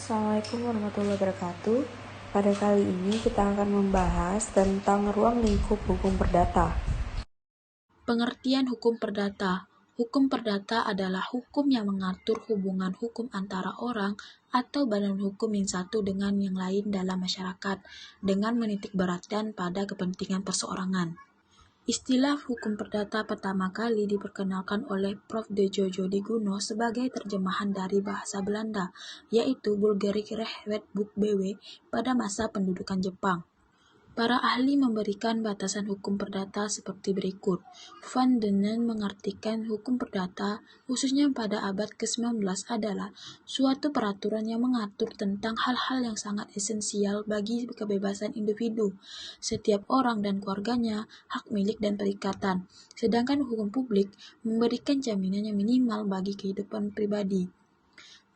Assalamualaikum warahmatullahi wabarakatuh. Pada kali ini kita akan membahas tentang ruang lingkup hukum perdata. Pengertian hukum perdata. Hukum perdata adalah hukum yang mengatur hubungan hukum antara orang atau badan hukum yang satu dengan yang lain dalam masyarakat dengan menitikberatkan pada kepentingan perseorangan. Istilah hukum perdata pertama kali diperkenalkan oleh Prof. Djojo Diguno sebagai terjemahan dari bahasa Belanda, yaitu Bulgarisch Wetboek BW pada masa pendudukan Jepang. Para ahli memberikan batasan hukum perdata seperti berikut. Van Denen mengartikan hukum perdata, khususnya pada abad ke-19, adalah suatu peraturan yang mengatur tentang hal-hal yang sangat esensial bagi kebebasan individu, setiap orang dan keluarganya, hak milik dan perikatan. Sedangkan hukum publik memberikan jaminan yang minimal bagi kehidupan pribadi.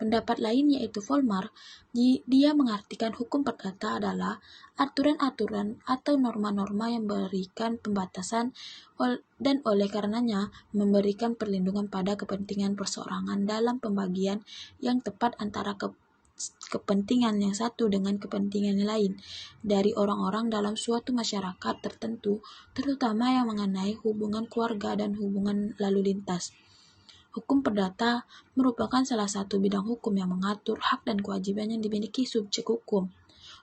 Pendapat lain yaitu Volmar, dia mengartikan hukum perdata adalah aturan-aturan atau norma-norma yang memberikan pembatasan dan oleh karenanya memberikan perlindungan pada kepentingan perseorangan dalam pembagian yang tepat antara kepentingan yang satu dengan kepentingan yang lain dari orang-orang dalam suatu masyarakat tertentu, terutama yang mengenai hubungan keluarga dan hubungan lalu lintas. Hukum perdata merupakan salah satu bidang hukum yang mengatur hak dan kewajiban yang dimiliki subjek hukum.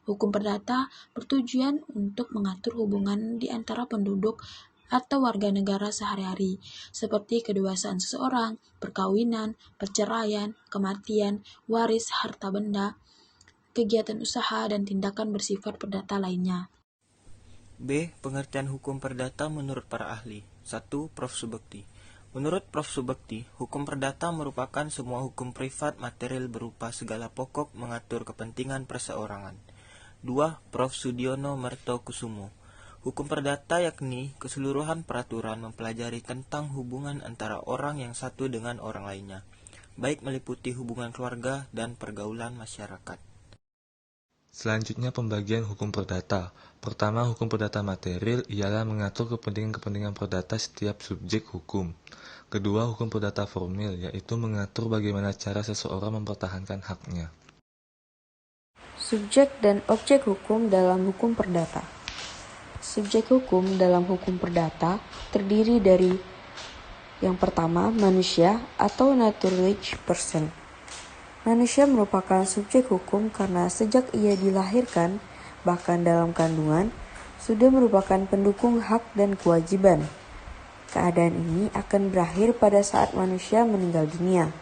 Hukum perdata bertujuan untuk mengatur hubungan di antara penduduk atau warga negara sehari-hari, seperti kedewasaan seseorang, perkawinan, perceraian, kematian, waris, harta benda, kegiatan usaha, dan tindakan bersifat perdata lainnya. B. Pengertian hukum perdata menurut para ahli. 1. Prof. Subekti. Menurut Prof. Subekti, hukum perdata merupakan semua hukum privat material berupa segala pokok mengatur kepentingan perseorangan. 2. Prof. Sudiono Mertokusumo. Hukum perdata yakni keseluruhan peraturan mempelajari tentang hubungan antara orang yang satu dengan orang lainnya, baik meliputi hubungan keluarga dan pergaulan masyarakat. Selanjutnya pembagian hukum perdata. Pertama, hukum perdata material ialah mengatur kepentingan-kepentingan perdata setiap subjek hukum. Kedua, hukum perdata formil, yaitu mengatur bagaimana cara seseorang mempertahankan haknya. Subjek dan objek hukum dalam hukum perdata. Subjek hukum dalam hukum perdata terdiri dari yang pertama, manusia atau naturalized person. Manusia merupakan subjek hukum karena sejak ia dilahirkan, bahkan dalam kandungan, sudah merupakan pendukung hak dan kewajiban. Keadaan ini akan berakhir pada saat manusia meninggal dunia.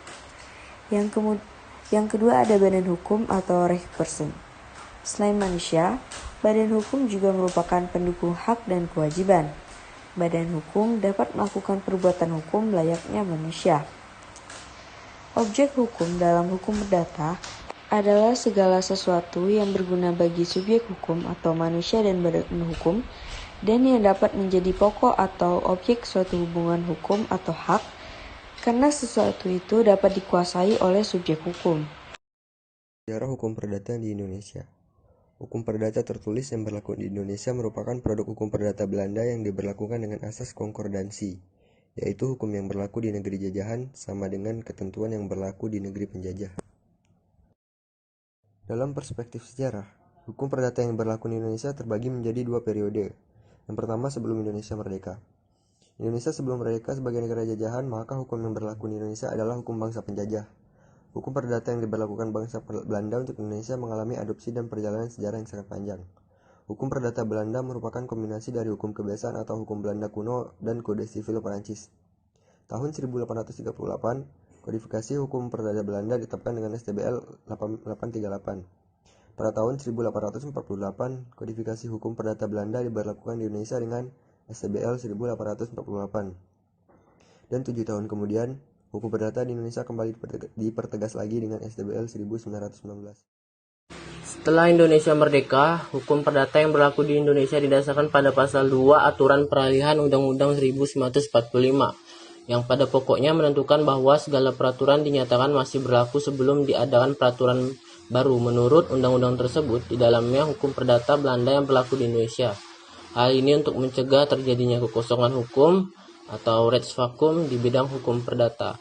Yang kedua ada badan hukum atau recht person. Selain manusia, badan hukum juga merupakan pendukung hak dan kewajiban. Badan hukum dapat melakukan perbuatan hukum layaknya manusia. Objek hukum dalam hukum perdata adalah segala sesuatu yang berguna bagi subjek hukum atau manusia dan badan hukum, dan yang dapat menjadi pokok atau objek suatu hubungan hukum atau hak, karena sesuatu itu dapat dikuasai oleh subjek hukum. Sejarah hukum perdata di Indonesia. Hukum perdata tertulis yang berlaku di Indonesia merupakan produk hukum perdata Belanda yang diberlakukan dengan asas konkordansi, yaitu hukum yang berlaku di negeri jajahan sama dengan ketentuan yang berlaku di negeri penjajah. Dalam perspektif sejarah, hukum perdata yang berlaku di Indonesia terbagi menjadi dua periode. Yang pertama sebelum Indonesia merdeka. Indonesia sebelum merdeka sebagai negara jajahan, maka hukum yang berlaku di Indonesia adalah hukum bangsa penjajah. Hukum perdata yang diberlakukan bangsa Belanda untuk Indonesia mengalami adopsi dan perjalanan sejarah yang sangat panjang. Hukum perdata Belanda merupakan kombinasi dari hukum kebiasaan atau hukum Belanda kuno dan kode sivil Perancis. Tahun 1838, kodifikasi hukum perdata Belanda ditetapkan dengan STBL 838. Pada tahun 1848, kodifikasi hukum perdata Belanda diberlakukan di Indonesia dengan STBL 1848. Dan 7 tahun kemudian, hukum perdata di Indonesia kembali dipertegas lagi dengan STBL 1919. Setelah Indonesia merdeka, hukum perdata yang berlaku di Indonesia didasarkan pada pasal 2 Aturan Peralihan Undang-Undang 1945, yang pada pokoknya menentukan bahwa segala peraturan dinyatakan masih berlaku sebelum diadakan peraturan baru menurut undang-undang tersebut, di dalamnya hukum perdata Belanda yang berlaku di Indonesia. Hal ini untuk mencegah terjadinya kekosongan hukum atau rechtsvacuum di bidang hukum perdata.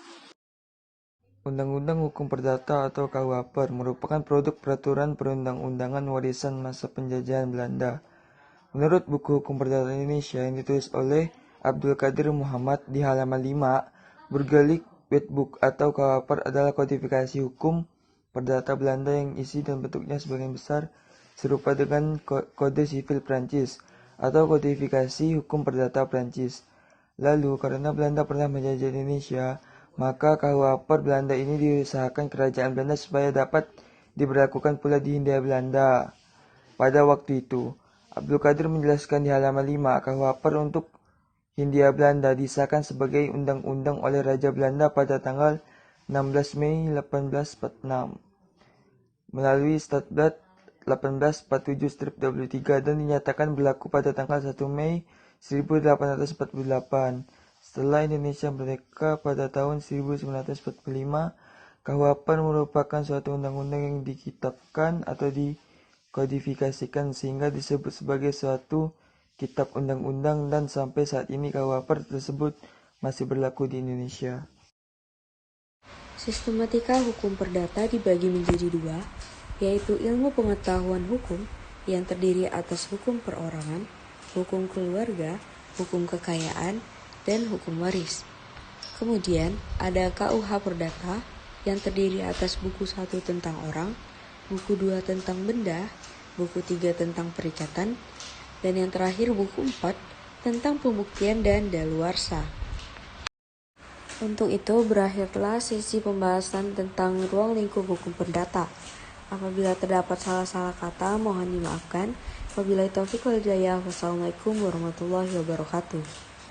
Undang-Undang Hukum Perdata atau KUHP merupakan produk peraturan perundang-undangan warisan masa penjajahan Belanda. Menurut buku Hukum Perdata Indonesia yang ditulis oleh Abdul Qadir Muhammad di halaman 5, Burgerlijk Wetboek atau KUHP adalah kodifikasi hukum perdata Belanda yang isi dan bentuknya sebagian besar serupa dengan Kode Sivil Prancis atau kodifikasi hukum perdata Prancis. Lalu, karena Belanda pernah menjajah Indonesia, maka KUHP Belanda ini diusahakan kerajaan Belanda supaya dapat diberlakukan pula di Hindia Belanda. Pada waktu itu, Abdul Qadir menjelaskan di halaman 5, KUHP untuk Hindia Belanda disahkan sebagai undang-undang oleh Raja Belanda pada tanggal 16 Mei 1846 melalui Statblad 1847-23 dan dinyatakan berlaku pada tanggal 1 Mei 1848. Setelah Indonesia merdeka pada tahun 1945, KUHP merupakan suatu undang-undang yang dikitabkan atau dikodifikasikan sehingga disebut sebagai suatu kitab undang-undang dan sampai saat ini KUHP tersebut masih berlaku di Indonesia. Sistematika hukum perdata dibagi menjadi dua, yaitu ilmu pengetahuan hukum yang terdiri atas hukum perorangan, hukum keluarga, hukum kekayaan, dan hukum waris. Kemudian ada KUH Perdata yang terdiri atas buku 1 tentang orang, buku 2 tentang benda, buku 3 tentang perikatan, dan yang terakhir buku 4 tentang pembuktian dan daluarsa. Untuk itu berakhirlah sesi pembahasan tentang ruang lingkup hukum perdata. Apabila terdapat salah-salah kata mohon dimaafkan. Wabillahi taufiq wal hidayah. Wassalamualaikum warahmatullahi wabarakatuh.